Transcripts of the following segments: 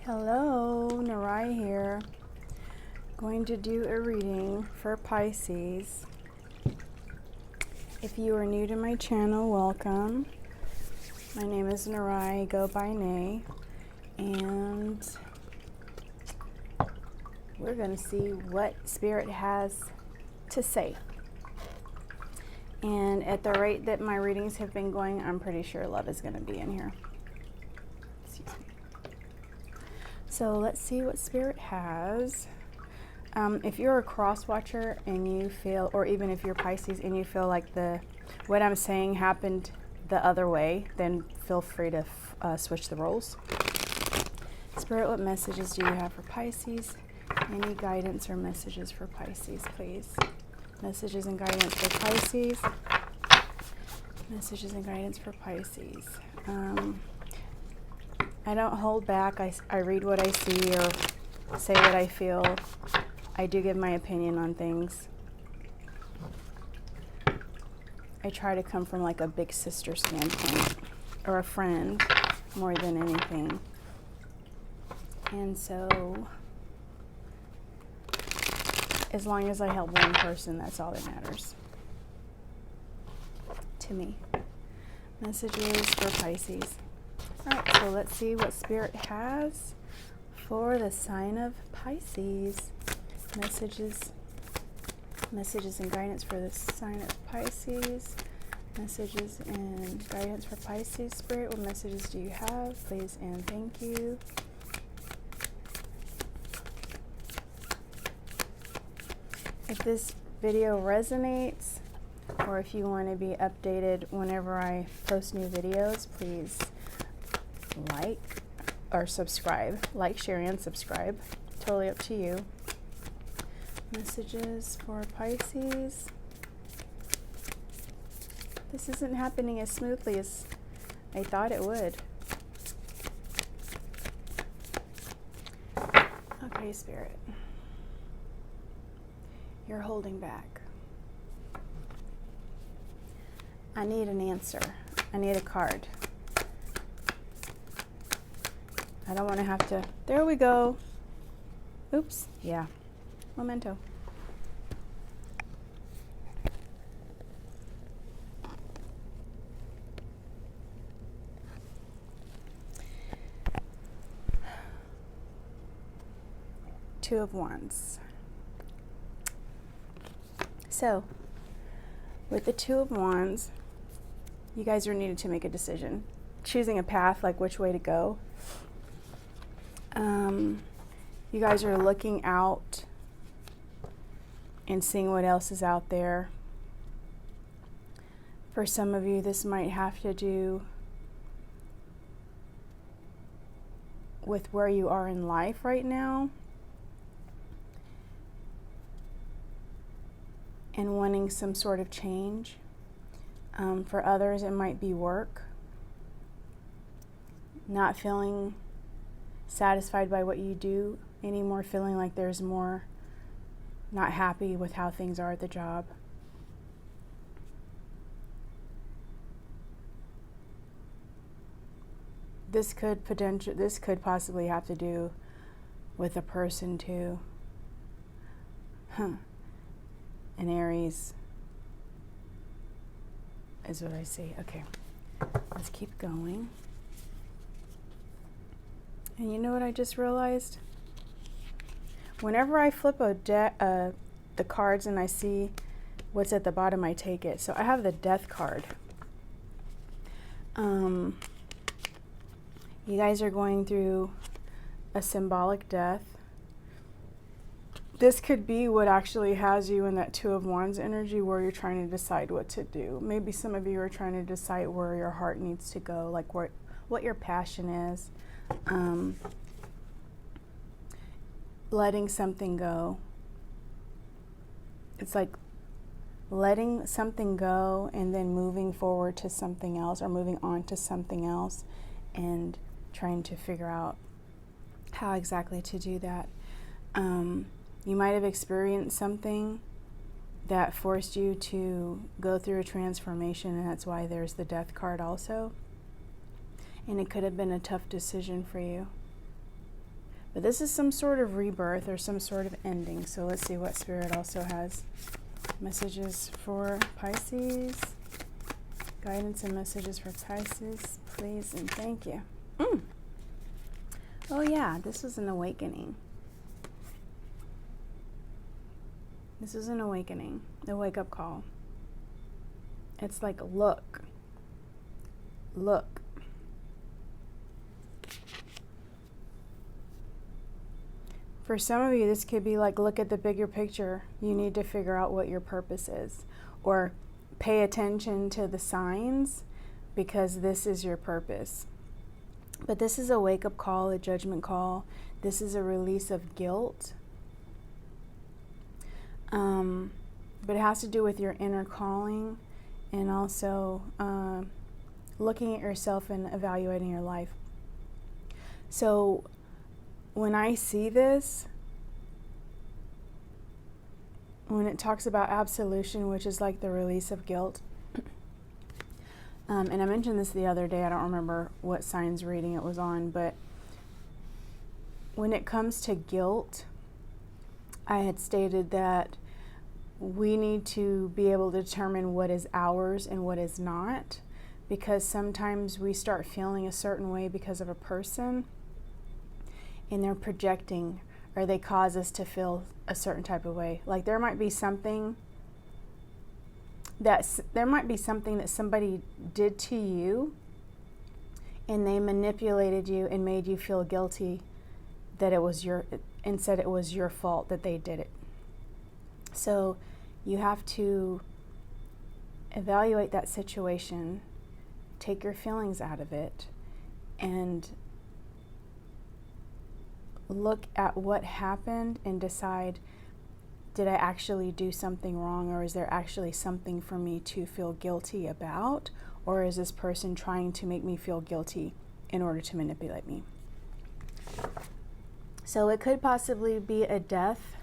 Hello, Narai here. Going to do a reading for Pisces. If you are new to my channel, welcome. My name is Narai, go by Nay, and we're going to see what Spirit has to say. And at the rate that my readings have been going, I'm pretty sure love is going to be in here. Excuse me. So let's see what Spirit has. If you're a cross watcher and you feel, or even if you're Pisces and you feel like what I'm saying happened the other way, then feel free to switch the roles. Spirit, what messages do you have for Pisces? Any guidance or messages for Pisces, please? Messages and guidance for Pisces. Messages and guidance for Pisces. I don't hold back. I read what I see or say what I feel. I do give my opinion on things. I try to come from like a big sister standpoint or a friend more than anything. And so, as long as I help one person, that's all that matters to me. Messages for Pisces. All right, so let's see what Spirit has for the sign of Pisces. Messages and guidance for the sign of Pisces. Messages and guidance for Pisces. Spirit, what messages do you have? Please and thank you. If this video resonates, or if you want to be updated whenever I post new videos, please like or subscribe. Like, share, and subscribe. Totally up to you. Messages for Pisces. This isn't happening as smoothly as I thought it would. Okay, Spirit. You're holding back. I need an answer. I need a card. I don't want to have to. There we go. Oops. Yeah. Memento. Two of Wands. So, with the Two of Wands, you guys are needed to make a decision. Choosing a path, like which way to go. You guys are looking out and seeing what else is out there. For some of you, this might have to do with where you are in life right now and wanting some sort of change. For others, it might be work. Not feeling satisfied by what you do anymore, feeling like there's more, not happy with how things are at the job. This could possibly have to do with a person too. An Aries is what I see. Okay, let's keep going. And you know what I just realized? Whenever I flip the cards and I see what's at the bottom, I take it. So I have the Death card. You guys are going through a symbolic death. This could be what actually has you in that Two of Wands energy, where you're trying to decide what to do. Maybe some of you are trying to decide where your heart needs to go, like what your passion is. Letting something go. It's like letting something go and then moving forward to something else, or moving on to something else, and trying to figure out how exactly to do that. You might have experienced something that forced you to go through a transformation, and that's why there's the Death card also. And it could have been a tough decision for you. But this is some sort of rebirth or some sort of ending. So let's see what Spirit also has. Messages for Pisces. Guidance and messages for Pisces, please and thank you. Oh yeah, this was an awakening. This is an awakening, a wake-up call. It's like, look. For some of you, this could be like, look at the bigger picture. You need to figure out what your purpose is. Or pay attention to the signs, because this is your purpose. But this is a wake-up call, a judgment call. This is a release of guilt. But it has to do with your inner calling, and also looking at yourself and evaluating your life. So when I see this, when it talks about absolution, which is like the release of guilt, and I mentioned this the other day, I don't remember what signs reading it was on, but when it comes to guilt, I had stated that we need to be able to determine what is ours and what is not, because sometimes we start feeling a certain way because of a person, and they're projecting, or they cause us to feel a certain type of way. Like there might be something that somebody did to you, and they manipulated you and made you feel guilty that it was and said it was your fault that they did it. So you have to evaluate that situation, take your feelings out of it, and look at what happened and decide, did I actually do something wrong, or is there actually something for me to feel guilty about, or is this person trying to make me feel guilty in order to manipulate me? So it could possibly be a death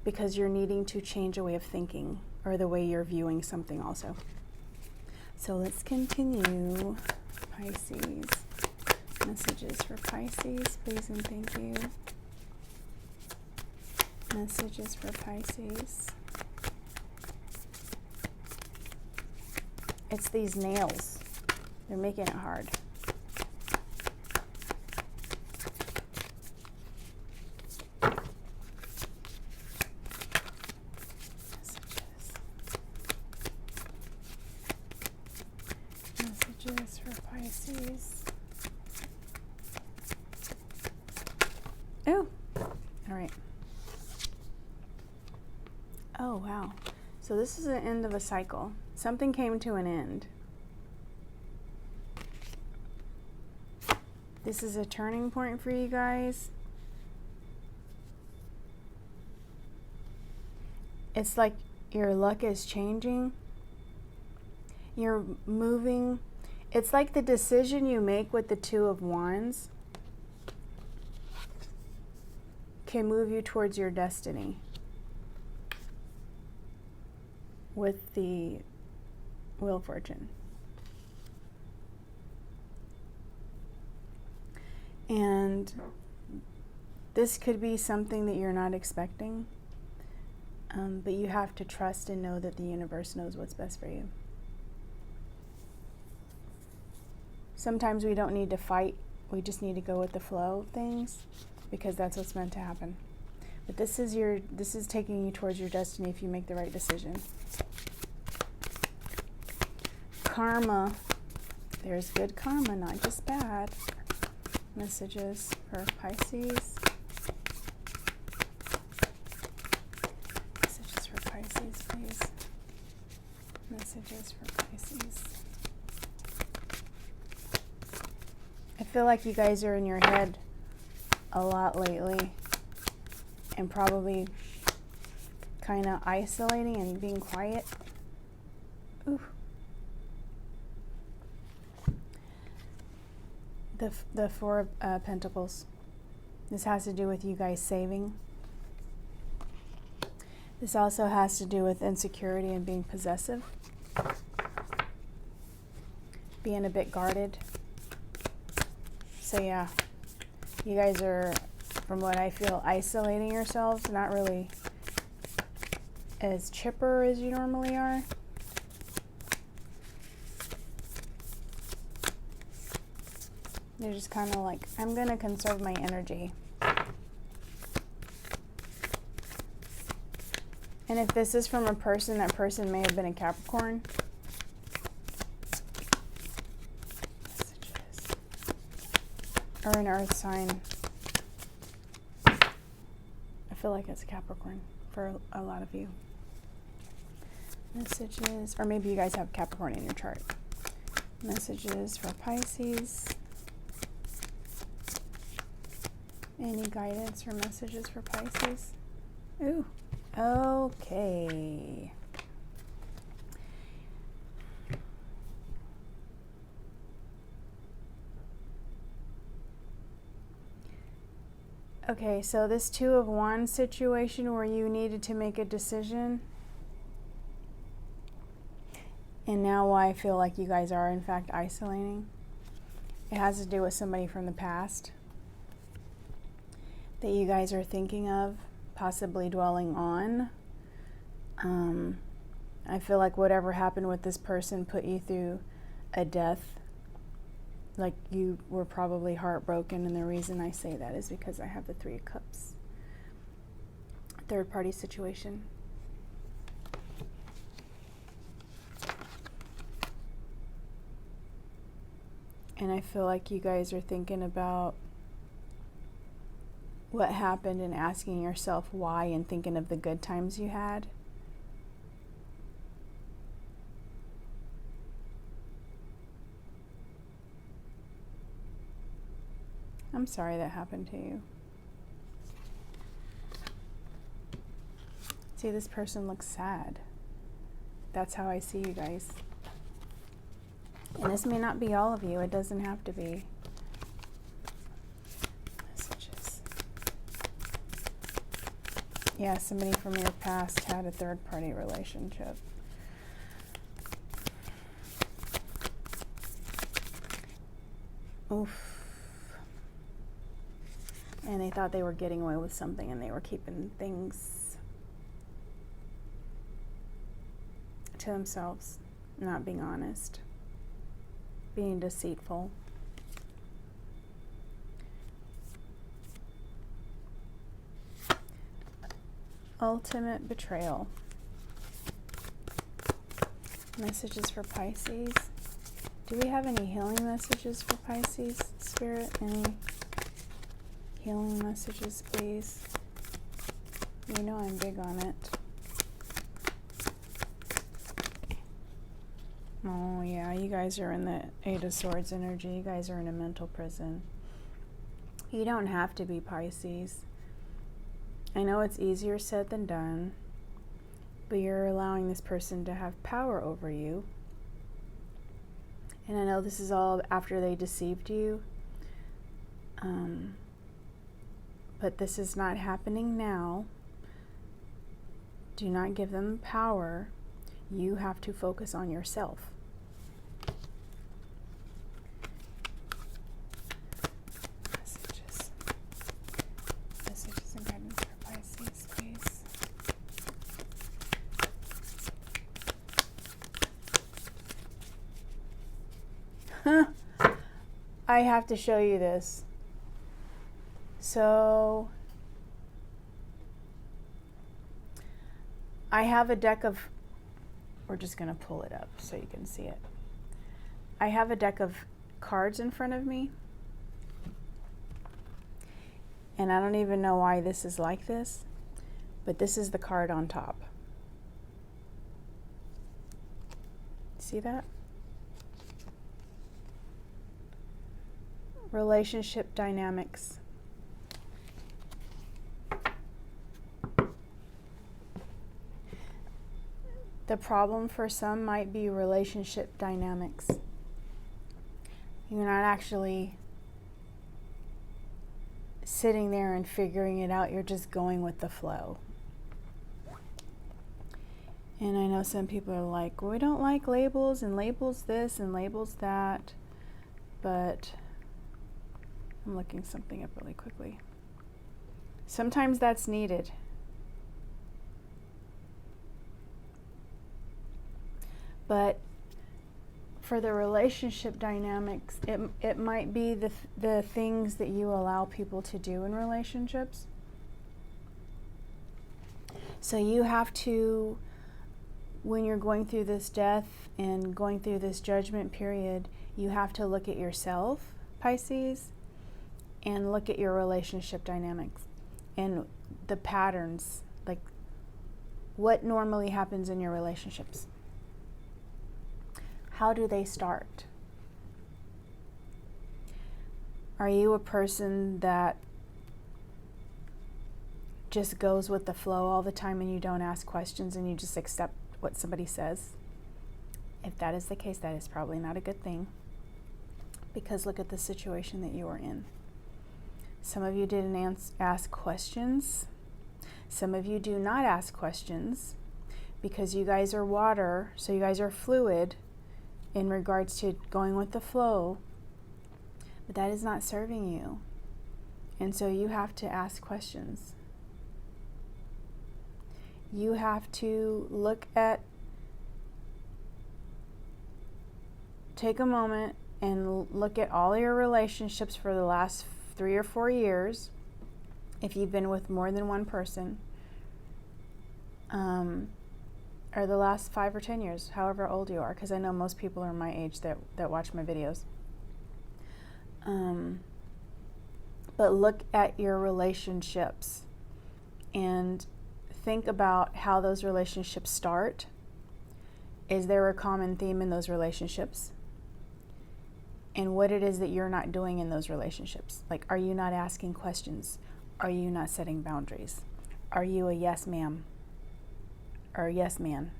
because you're needing to change a way of thinking or the way you're viewing something also. So let's continue. Pisces. Messages for Pisces, please and thank you. Messages for Pisces. It's these nails. They're making it hard. Messages for Pisces. Oh, all right. Oh, wow. So this is the end of a cycle. Something came to an end. This is a turning point for you guys. It's like your luck is changing. You're moving. It's like the decision you make with the Two of Wands can move you towards your destiny with the Wheel of Fortune. And this could be something that you're not expecting, but you have to trust and know that the universe knows what's best for you. Sometimes we don't need to fight, we just need to go with the flow of things, because that's what's meant to happen. But this is taking you towards your destiny if you make the right decision. Karma. There's good karma, not just bad. Messages for Pisces. Messages for Pisces, please. Messages for Pisces. I feel like you guys are in your head a lot lately, and probably kind of isolating and being quiet. Ooh. The Four of Pentacles. This has to do with you guys saving. This also has to do with insecurity and being possessive. Being a bit guarded. So yeah, you guys are from what I feel, isolating yourselves, not really as chipper as you normally are. They're just kind of like, I'm going to conserve my energy. And if this is from a person, that person may have been a Capricorn. Messages. Or an earth sign. I feel like it's a Capricorn for a lot of you. Messages, or maybe you guys have Capricorn in your chart. Messages for Pisces. Any guidance or messages for Pisces? Ooh, okay. Okay, so this Two of Wands situation where you needed to make a decision, and now why I feel like you guys are in fact isolating, it has to do with somebody from the past that you guys are thinking of, possibly dwelling on. I feel like whatever happened with this person put you through a death. Like you were probably heartbroken, and the reason I say that is because I have the Three of Cups. Third party situation. And I feel like you guys are thinking about what happened and asking yourself why, and thinking of the good times you had. I'm sorry that happened to you. See, this person looks sad. That's how I see you guys. And this may not be all of you. It doesn't have to be. Yeah, somebody from your past had a third-party relationship. Oof. And they thought they were getting away with something, and they were keeping things to themselves, not being honest, being deceitful. Ultimate betrayal. Messages for Pisces. Do we have any healing messages for Pisces, Spirit? Any healing messages, please? You know I'm big on it. Oh yeah, you guys are in the Eight of Swords energy. You guys are in a mental prison. You don't have to be Pisces. I know it's easier said than done, but you're allowing this person to have power over you. And I know this is all after they deceived you. But this is not happening now. Do not give them power. You have to focus on yourself. Messages and guidance for Pisces, please. I have to show you this. So I have a deck of, we're just going to pull it up so you can see it. I have a deck of cards in front of me. And I don't even know why this is like this, but this is the card on top. See that? Relationship dynamics. The problem for some might be relationship dynamics. You're not actually sitting there and figuring it out. You're just going with the flow. And I know some people are like, well, we don't like labels, and labels this and labels that. But I'm looking something up really quickly. Sometimes that's needed. But for the relationship dynamics, it might be the things that you allow people to do in relationships. So you have to, when you're going through this death and going through this judgment period, you have to look at yourself, Pisces, and look at your relationship dynamics and the patterns, like what normally happens in your relationships. How do they start? Are you a person that just goes with the flow all the time and you don't ask questions and you just accept what somebody says? If that is the case, that is probably not a good thing, because look at the situation that you are in. Some of you didn't ask questions. Some of you do not ask questions because you guys are water, so you guys are fluid in regards to going with the flow, but that is not serving you. And so you have to ask questions. You have to take a moment and look at all your relationships for the last 3 or 4 years, if you've been with more than one person, or the last 5 or 10 years, however old you are, because I know most people are my age that watch my videos. But look at your relationships and think about how those relationships start. Is there a common theme in those relationships? And what it is that you're not doing in those relationships. Like, are you not asking questions? Are you not setting boundaries? Are you a yes ma'am or a yes man?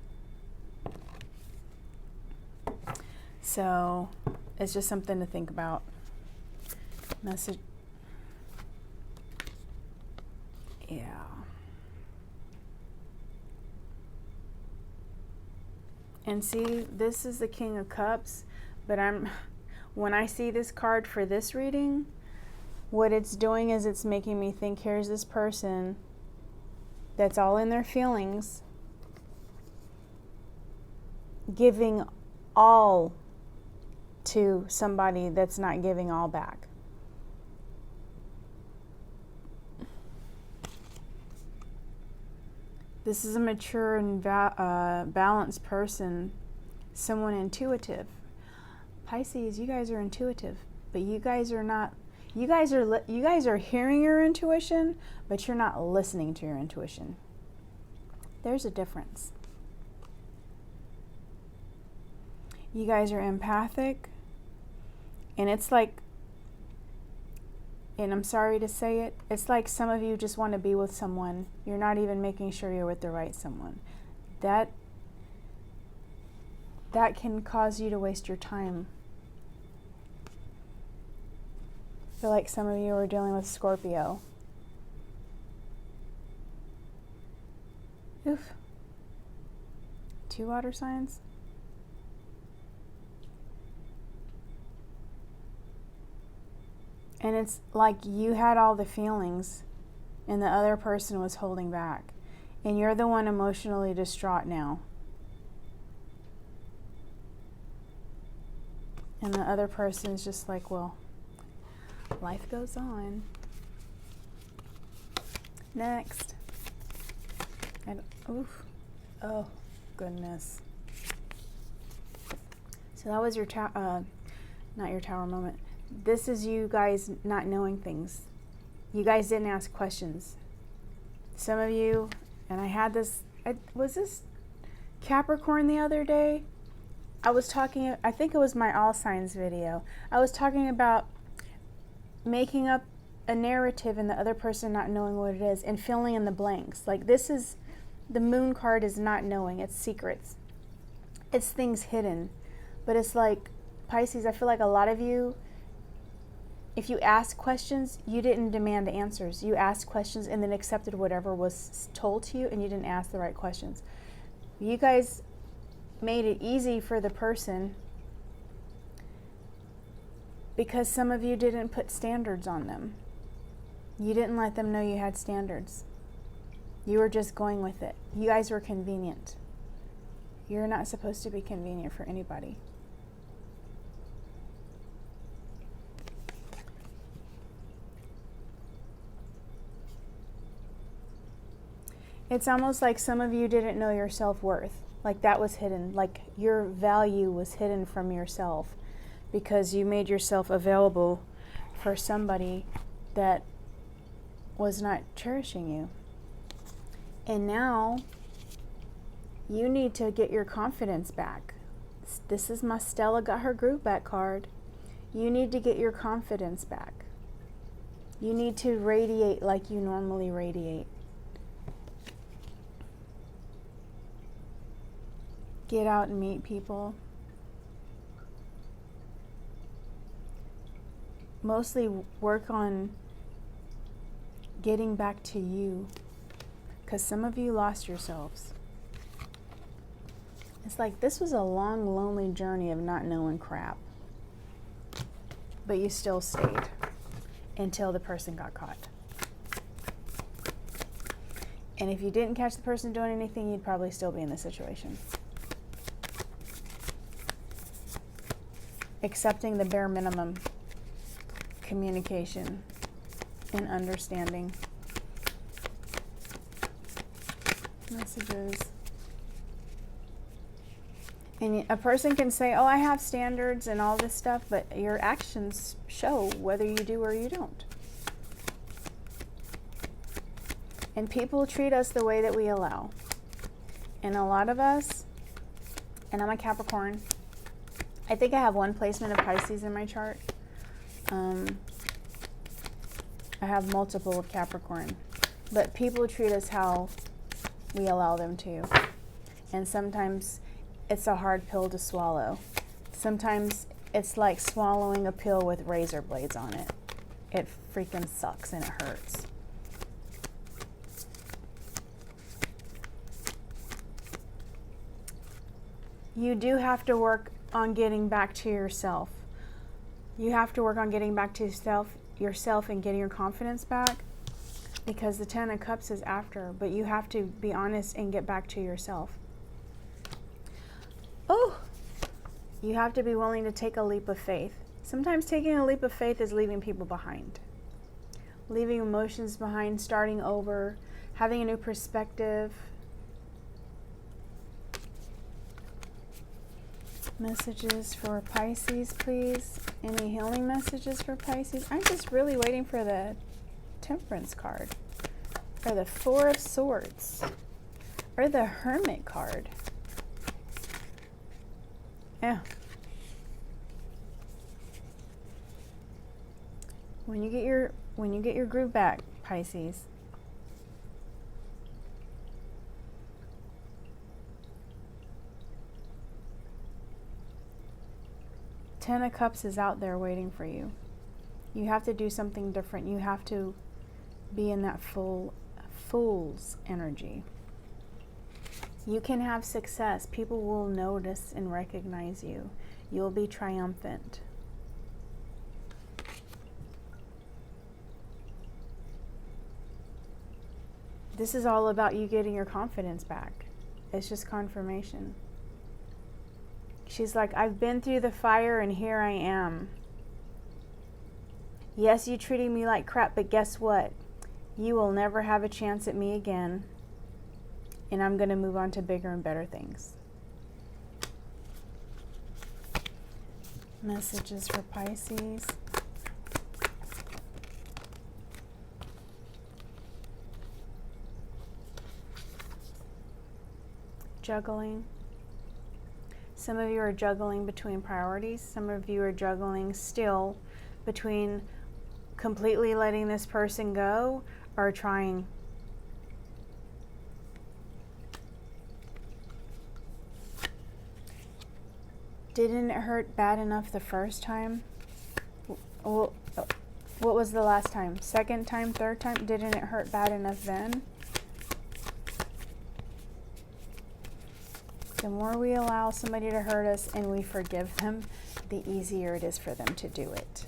So it's just something to think about. Message. Yeah. And see, this is the King of Cups, but when I see this card for this reading, what it's doing is it's making me think, here's this person that's all in their feelings, giving all to somebody that's not giving all back. This is a mature and balanced person, someone intuitive. Pisces, you guys are intuitive, but you guys are not. You guys are hearing your intuition, but you're not listening to your intuition. There's a difference. You guys are empathic, and it's like, and I'm sorry to say it, it's like some of you just want to be with someone. You're not even making sure you're with the right someone. That can cause you to waste your time. I feel like some of you are dealing with Scorpio. Oof. 2 water signs. And it's like you had all the feelings and the other person was holding back. And you're the one emotionally distraught now. And the other person is just like, well, life goes on. Next. Oof. Oh, goodness. So that was your not your tower moment. This is you guys not knowing things. You guys didn't ask questions. Some of you, and I had this, was this Capricorn the other day? I was talking, I think it was my all signs video. I was talking about making up a narrative and the other person not knowing what it is and filling in the blanks. Like, this is, the moon card is not knowing, it's secrets. It's things hidden. But it's like, Pisces, I feel like a lot of you, if you ask questions, you didn't demand answers. You asked questions and then accepted whatever was told to you, and you didn't ask the right questions. You guys made it easy for the person because some of you didn't put standards on them. You didn't let them know you had standards. You were just going with it. You guys were convenient. You're not supposed to be convenient for anybody. It's almost like some of you didn't know your self-worth. Like that was hidden. Like your value was hidden from yourself because you made yourself available for somebody that was not cherishing you. And now you need to get your confidence back. This is my Stella got her groove back card. You need to get your confidence back. You need to radiate like you normally radiate. Get out and meet people. Mostly work on getting back to you, because some of you lost yourselves. It's like this was a long, lonely journey of not knowing crap, but you still stayed until the person got caught. And if you didn't catch the person doing anything, you'd probably still be in the situation. Accepting the bare minimum, communication and understanding. Messages. And a person can say, oh, I have standards and all this stuff, but your actions show whether you do or you don't. And people treat us the way that we allow. And a lot of us, and I'm a Capricorn, I think I have one placement of Pisces in my chart. I have multiple of Capricorn. But people treat us how we allow them to. And sometimes it's a hard pill to swallow. Sometimes it's like swallowing a pill with razor blades on it. It freaking sucks and it hurts. You do have to work on getting back to yourself. You have to work on getting back to yourself and getting your confidence back, because the 10 of Cups is after, but you have to be honest and get back to yourself. Oh, you have to be willing to take a leap of faith. Sometimes taking a leap of faith is leaving people behind. Leaving emotions behind, starting over, having a new perspective. Messages for Pisces, please. Any healing messages for Pisces? I'm just really waiting for the Temperance card, or the Four of Swords, or the Hermit card. Yeah. When you get your groove back, Pisces. Ten of Cups is out there waiting for you. You have to do something different. You have to be in that fool's energy. You can have success. People will notice and recognize you. You'll be triumphant. This is all about you getting your confidence back. It's just confirmation. She's like, I've been through the fire and here I am. Yes, you treated me like crap, but guess what? You will never have a chance at me again. And I'm going to move on to bigger and better things. Messages for Pisces. Juggling. Some of you are juggling between priorities. Some of you are juggling still between completely letting this person go or trying. Didn't it hurt bad enough the first time? What was the last time? Second time, third time? Didn't it hurt bad enough then? The more we allow somebody to hurt us and we forgive them, the easier it is for them to do it.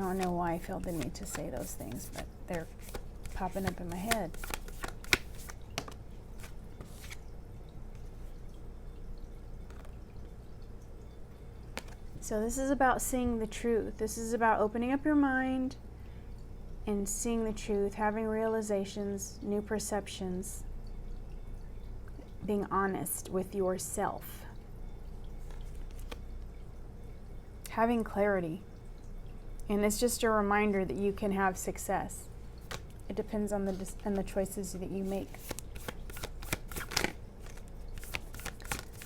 don't know why I feel the need to say those things, but they're popping up in my head. So this is about seeing the truth. This is about opening up your mind and seeing the truth, having realizations, new perceptions, being honest with yourself, having clarity. And it's just a reminder that you can have success. It depends on the choices that you make.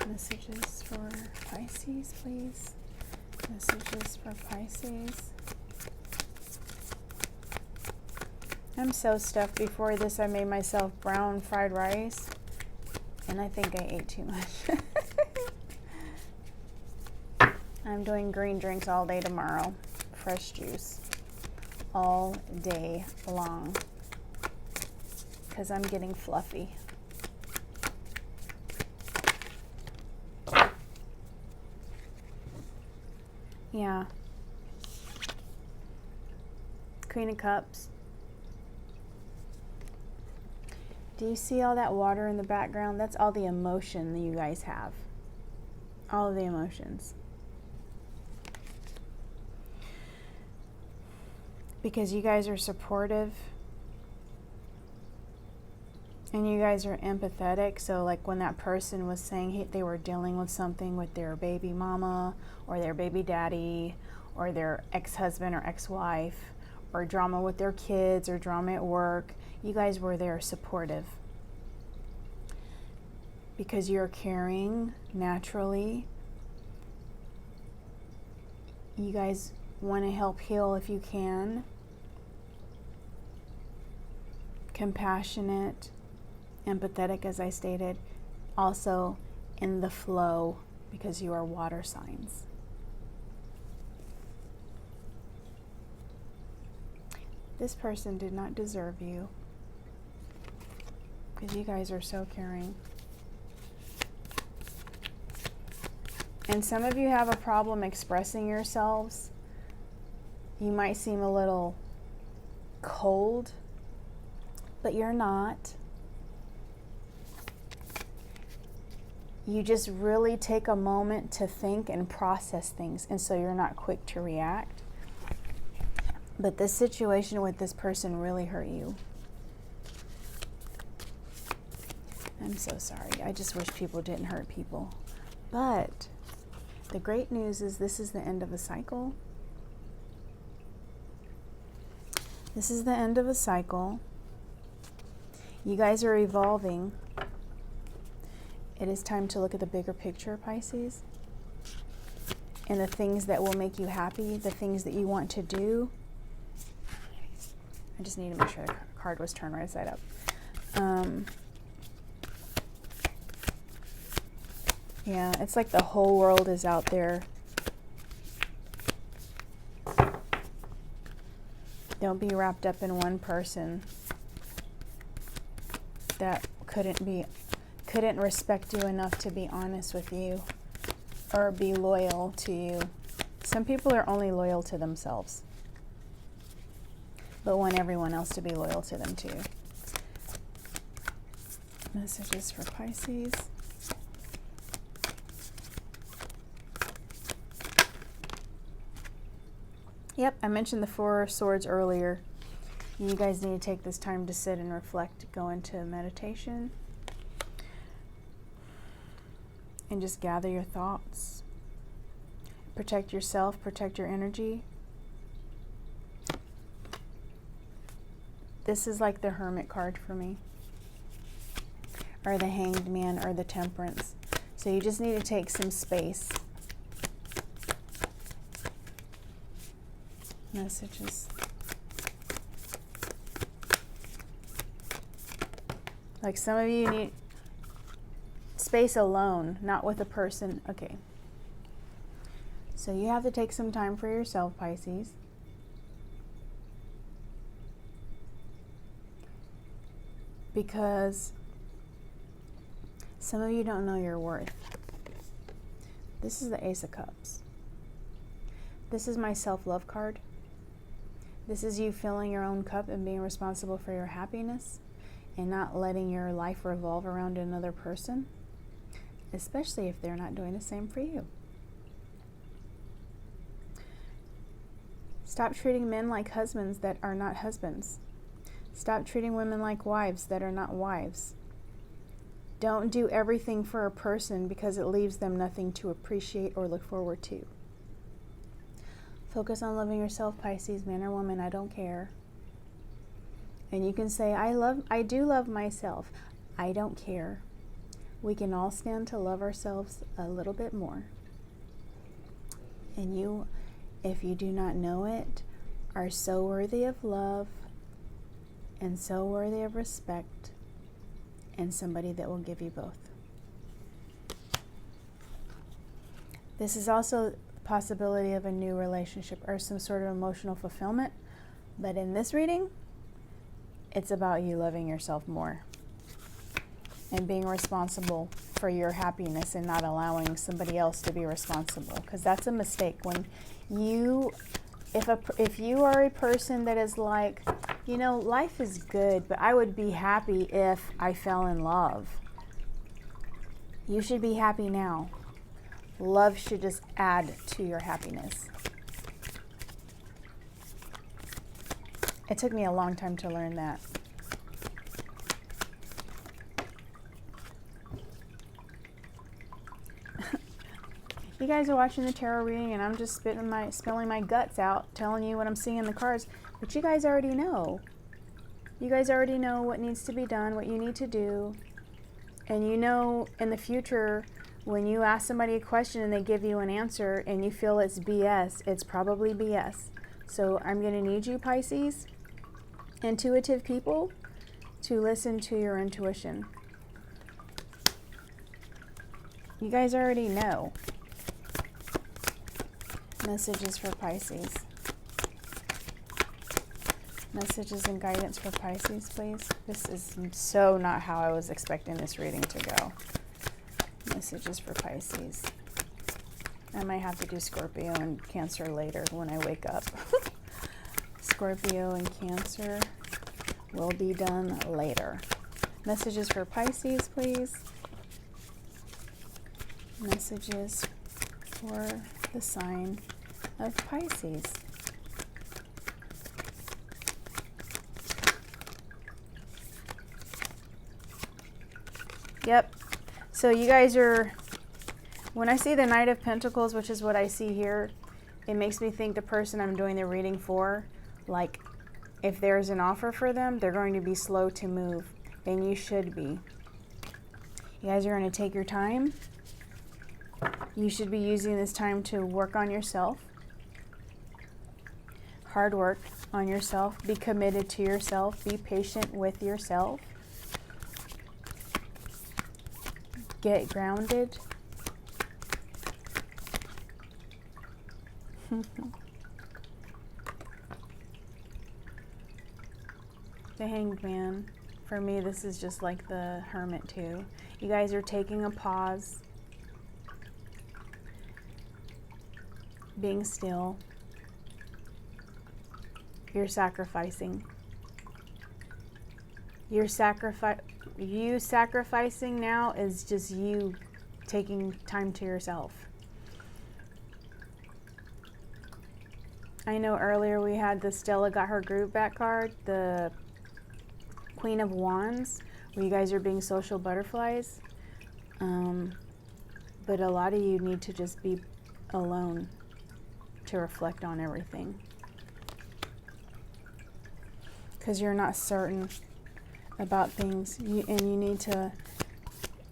Messages for Pisces, please. Messages for Pisces. I'm so stuffed. Before this, I made myself brown fried rice, and I think I ate too much. I'm doing green drinks all day tomorrow. Fresh juice. All day long. Because I'm getting fluffy. Yeah. Queen of Cups. Do you see all that water in the background? That's all the emotion that you guys have. All of the emotions. Because you guys are supportive. And you guys are empathetic. So like when that person was saying they were dealing with something with their baby mama or their baby daddy or their ex-husband or ex-wife or drama with their kids or drama at work, you guys were there supportive. Because you're caring naturally. You guys want to help heal if you can. Compassionate. Empathetic, as I stated, also in the flow because you are water signs. This person did not deserve you because you guys are so caring. And some of you have a problem expressing yourselves. You might seem a little cold, but you're not. You just really take a moment to think and process things, and so you're not quick to react. But this situation with this person really hurt you. I'm so sorry. I just wish people didn't hurt people. But the great news is this is the end of a cycle. This is the end of a cycle. You guys are evolving. It is time to look at the bigger picture, Pisces, and the things that will make you happy, the things that you want to do. I just need to make sure the card was turned right side up. Yeah, it's like the whole world is out there. Don't be wrapped up in one person that couldn't respect you enough to be honest with you or be loyal to you. Some people are only loyal to themselves, but want everyone else to be loyal to them too. Messages for Pisces. Yep, I mentioned the Four of Swords earlier. You guys need to take this time to sit and reflect, go into meditation, and just gather your thoughts. Protect yourself, protect your energy. This is like the Hermit card for me, or the Hanged Man, or the Temperance. So you just need to take some space. Messages. Like some of you need space alone, not with a person. Okay. So you have to take some time for yourself, Pisces. Because some of you don't know your worth. This is the Ace of Cups. This is my self-love card. This is you filling your own cup and being responsible for your happiness and not letting your life revolve around another person, especially if they're not doing the same for you. Stop treating men like husbands that are not husbands. Stop treating women like wives that are not wives. Don't do everything for a person because it leaves them nothing to appreciate or look forward to. Focus on loving yourself, Pisces, man or woman, I don't care. And you can say, I do love myself. I don't care. We can all stand to love ourselves a little bit more. And you, if you do not know it, are so worthy of love and so worthy of respect and somebody that will give you both. This is also the possibility of a new relationship or some sort of emotional fulfillment. But in this reading, it's about you loving yourself more and being responsible for your happiness and not allowing somebody else to be responsible. Because that's a mistake. When you, if you are a person that is like, you know, life is good, but I would be happy if I fell in love. You should be happy now. Love should just add to your happiness. It took me a long time to learn that. You guys are watching the tarot reading and I'm just spilling my guts out, telling you what I'm seeing in the cards. But you guys already know. You guys already know what needs to be done, what you need to do. And you know in the future, when you ask somebody a question and they give you an answer and you feel it's BS, it's probably BS. So I'm going to need you, Pisces, intuitive people, to listen to your intuition. You guys already know. Messages for Pisces. Messages and guidance for Pisces, please. This is so not how I was expecting this reading to go. Messages for Pisces. I might have to do Scorpio and Cancer later when I wake up. Scorpio and Cancer will be done later. Messages for Pisces, please. Messages for the sign of Pisces. Yep. So you guys are, when I see the Knight of Pentacles, which is what I see here, it makes me think the person I'm doing the reading for, like if there's an offer for them, they're going to be slow to move, and you should be. You guys are going to take your time. You should be using this time to work on yourself. Hard work on yourself. Be committed to yourself. Be patient with yourself. Get grounded. The Hanged Man. For me, this is just like the Hermit too. You guys are taking a pause. Being still. You're sacrificing. You sacrificing now is just you taking time to yourself. I know earlier we had the Stella got her groove back card, the Queen of Wands, where you guys are being social butterflies. But a lot of you need to just be alone to reflect on everything. Because you're not certain about things, and you need to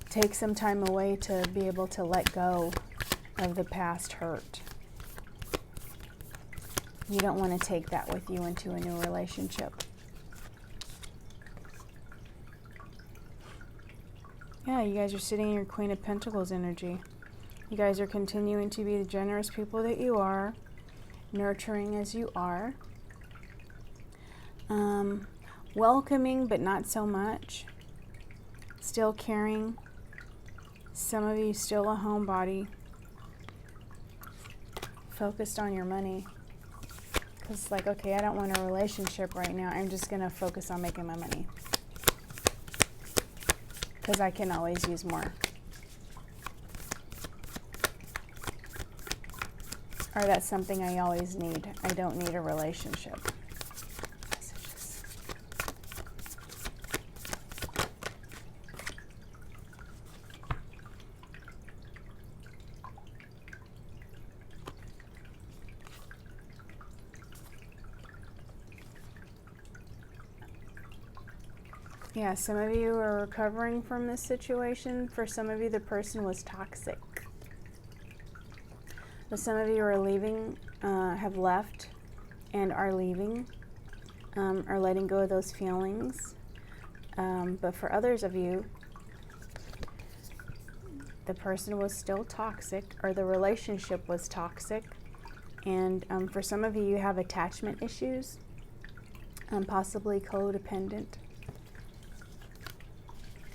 take some time away to be able to let go of the past hurt. You don't want to take that with you into a new relationship. Yeah, you guys are sitting in your Queen of Pentacles energy. You guys are continuing to be the generous people that you are, nurturing as you are. Welcoming, but not so much. Still caring. Some of you still a homebody. Focused on your money. Because like, okay, I don't want a relationship right now. I'm just going to focus on making my money. Because I can always use more. Or that's something I always need. I don't need a relationship. Messages. Yeah, some of you are recovering from this situation. For some of you, the person was toxic. But some of you are leaving, have left, and are leaving, are letting go of those feelings. But for others of you, the person was still toxic, or the relationship was toxic. And for some of you, you have attachment issues, possibly codependent.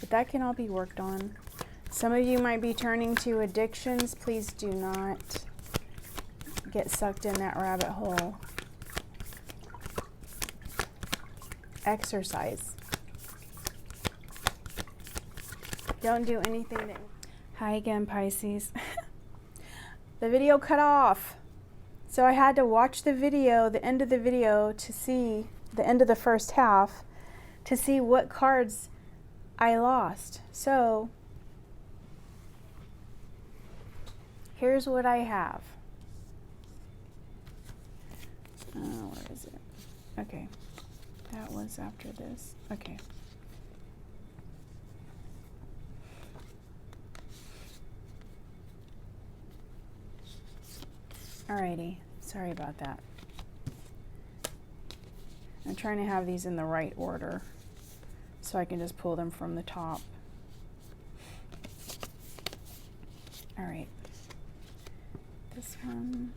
But that can all be worked on. Some of you might be turning to addictions. Please do not get sucked in that rabbit hole. Exercise. Don't do anything that... Hi again, Pisces. The video cut off. So I had to watch the video, the end of the video, to see the end of the first half, to see what cards I lost. So here's what I have. Where is it? Okay. That was after this. Okay. Alrighty. Sorry about that. I'm trying to have these in the right order so I can just pull them from the top. Alright. This one.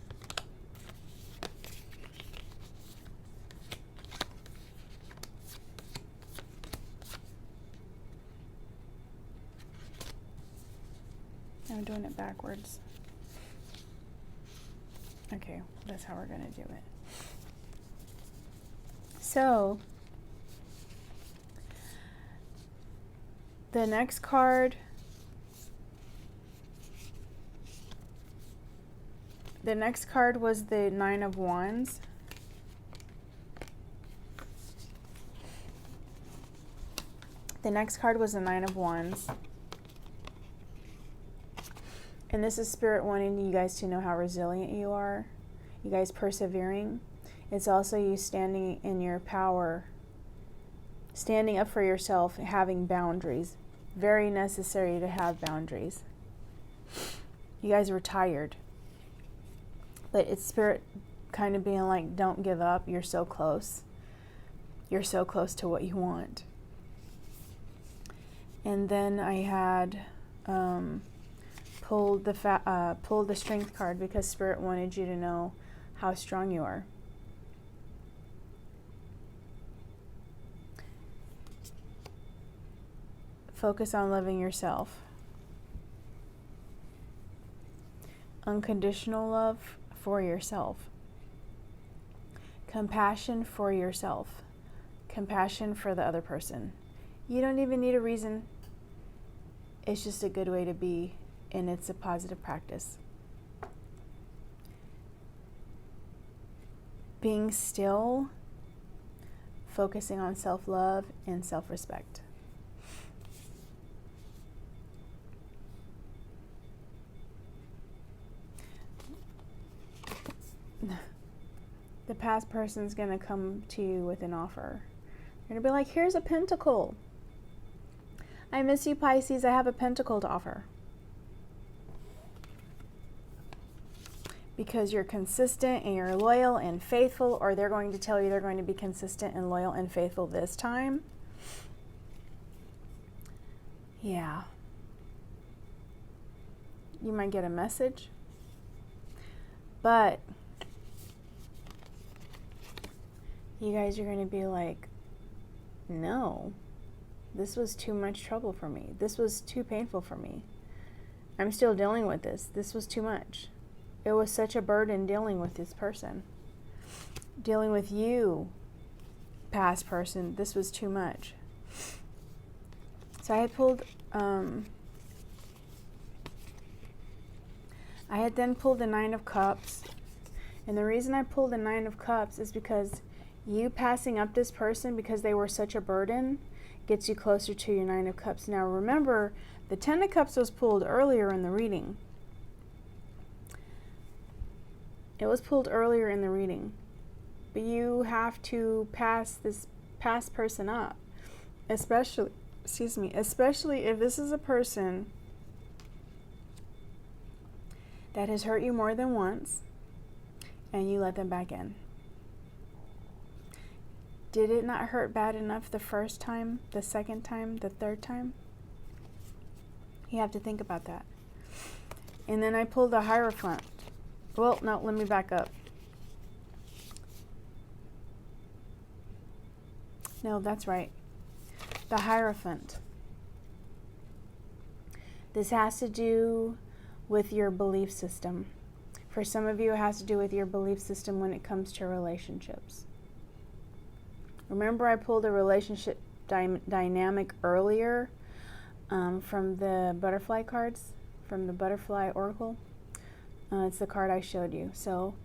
I'm doing it backwards. Okay, that's how we're going to do it. So, the next card, was the Nine of Wands. The next card was the Nine of Wands. And this is Spirit wanting you guys to know how resilient you are. You guys persevering. It's also you standing in your power. Standing up for yourself, having boundaries. Very necessary to have boundaries. You guys were tired. But it's Spirit kind of being like, don't give up. You're so close. You're so close to what you want. And then I had... pulled the Strength card because Spirit wanted you to know how strong you are. Focus on loving yourself. Unconditional love for yourself. Compassion for yourself. Compassion for the other person. You don't even need a reason. It's just a good way to be. And it's a positive practice. Being still, focusing on self-love and self-respect. The past person's going to come to you with an offer. They're going to be like, here's a pentacle. I miss you, Pisces. I have a pentacle to offer. Because you're consistent and you're loyal and faithful, or they're going to tell you they're going to be consistent and loyal and faithful this time. Yeah. You might get a message. But you guys are going to be like, no, this was too much trouble for me. This was too painful for me. I'm still dealing with this. This was too much. It was such a burden dealing with this person. dealing with you, past person, this was too much. So I had pulled, I had then pulled the Nine of Cups. And the reason I pulled the Nine of Cups is because you passing up this person because they were such a burden gets you closer to your Nine of Cups. Now remember, the Ten of Cups was pulled earlier in the reading. It was pulled earlier in the reading. But you have to pass this past person up. Especially if this is a person that has hurt you more than once and you let them back in. Did it not hurt bad enough the first time, the second time, the third time? You have to think about that. And then I pulled the Hierophant. Well, no, let me back up. No, that's right. The Hierophant. This has to do with your belief system. For some of you, it has to do with your belief system when it comes to relationships. Remember, I pulled a relationship dynamic earlier from the butterfly cards, from the butterfly oracle. It's the card I showed you. So,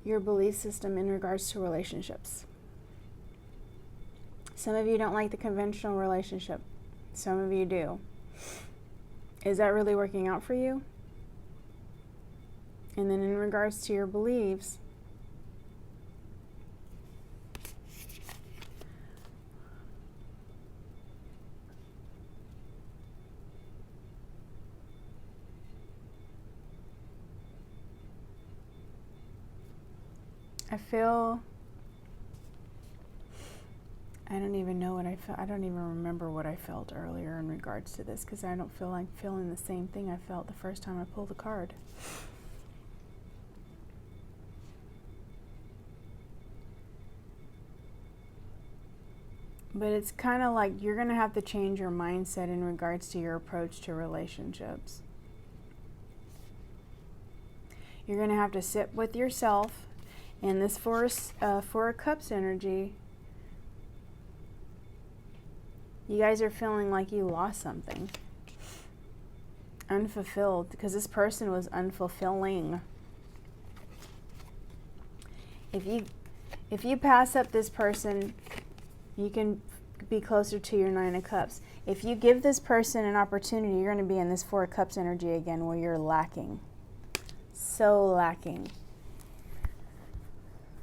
your belief system in regards to relationships. Some of you don't like the conventional relationship. Some of you do. Is that really working out for you? And then in regards to your beliefs, I don't even know what I felt. I don't even remember what I felt earlier in regards to this because I don't feel like feeling the same thing I felt the first time I pulled the card. But it's kind of like you're going to have to change your mindset in regards to your approach to relationships. You're going to have to sit with yourself. And this Four of Cups energy, you guys are feeling like you lost something. Unfulfilled, because this person was unfulfilling. If you pass up this person, you can be closer to your Nine of Cups. If you give this person an opportunity, you're going to be in this Four of Cups energy again where you're lacking. So lacking.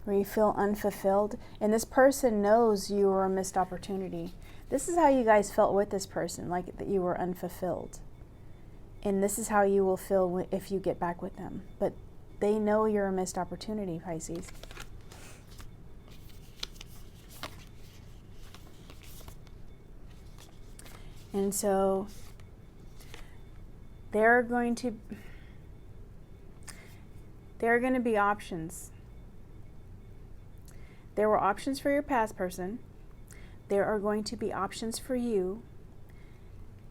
Where you feel unfulfilled. And this person knows you were a missed opportunity. This is how you guys felt with this person, like that you were unfulfilled. And this is how you will feel if you get back with them. But they know you're a missed opportunity, Pisces. And so there are going to be options. There were options for your past person. There are going to be options for you.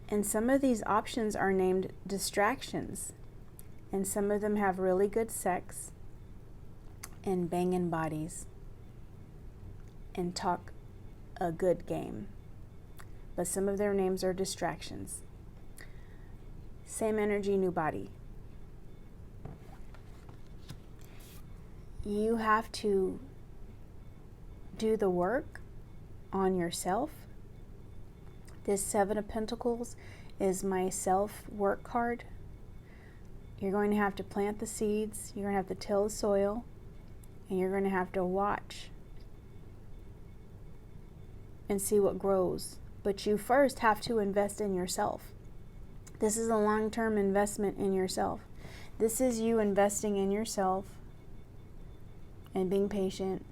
And some of these options are named distractions. And some of them have really good sex and banging bodies and talk a good game. But some of their names are distractions. Same energy, new body. You have to do the work on yourself. This Seven of Pentacles is my self-work card. You're going to have to plant the seeds. You're going to have to till the soil. And you're going to have to watch and see what grows. But you first have to invest in yourself. This is a long-term investment in yourself. This is you investing in yourself and being patient,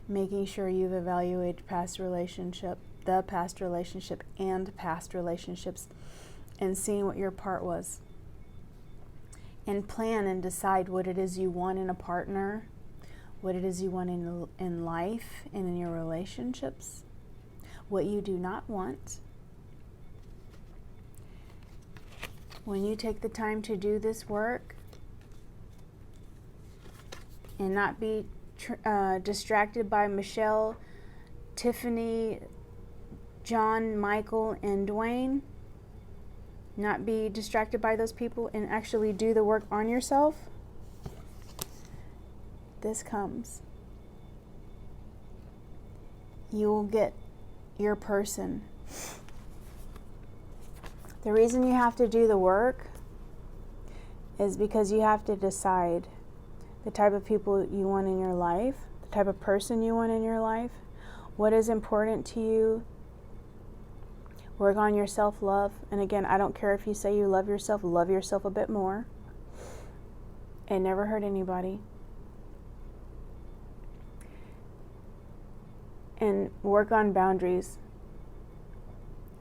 making sure you've evaluated the past relationship and past relationships, and seeing what your part was. And plan and decide what it is you want in a partner, what it is you want in life and in your relationships, what you do not want. When you take the time to do this work, and not be distracted by Michelle, Tiffany, John, Michael, and Dwayne. Not be distracted by those people and actually do the work on yourself. This comes. You will get your person. The reason you have to do the work is because you have to decide the type of people you want in your life, the type of person you want in your life, what is important to you. Work on your self-love. And again, I don't care if you say you love yourself a bit more. It never hurt anybody. And work on boundaries.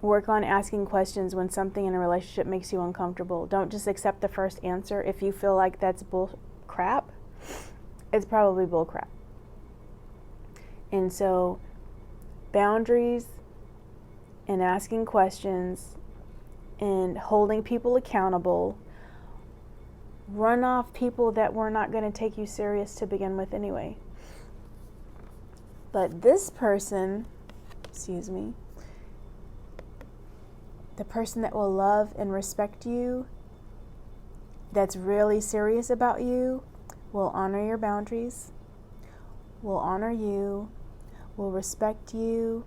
Work on asking questions when something in a relationship makes you uncomfortable. Don't just accept the first answer. If you feel like that's bull crap, it's probably bull crap. And so, boundaries and asking questions and holding people accountable. Run off people that were not going to take you serious to begin with anyway. But this person, the person that will love and respect you, that's really serious about you, will honor your boundaries, will honor you, will respect you,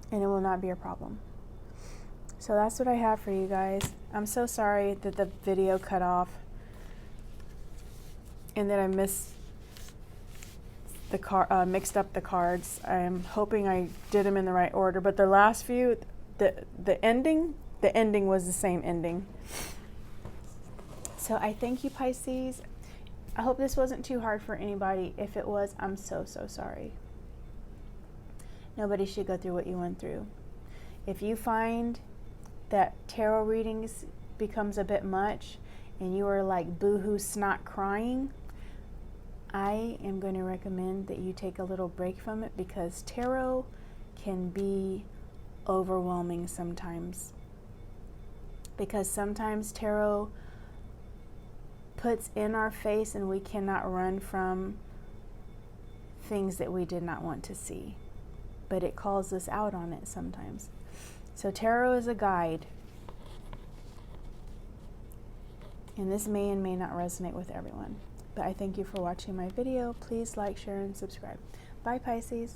and it will not be a problem. So that's what I have for you guys. I'm so sorry that the video cut off and that I mixed up the cards. I'm hoping I did them in the right order, but the last few, the ending was the same ending. So I thank you, Pisces. I hope this wasn't too hard for anybody. If it was, I'm so sorry. Nobody should go through what you went through. If you find that tarot readings becomes a bit much and you are like boohoo snot crying, I am going to recommend that you take a little break from it, because tarot can be overwhelming sometimes. Because sometimes tarot puts in our face and we cannot run from things that we did not want to see. But it calls us out on it sometimes. So tarot is a guide. And this may and may not resonate with everyone. But I thank you for watching my video. Please like, share, and subscribe. Bye, Pisces.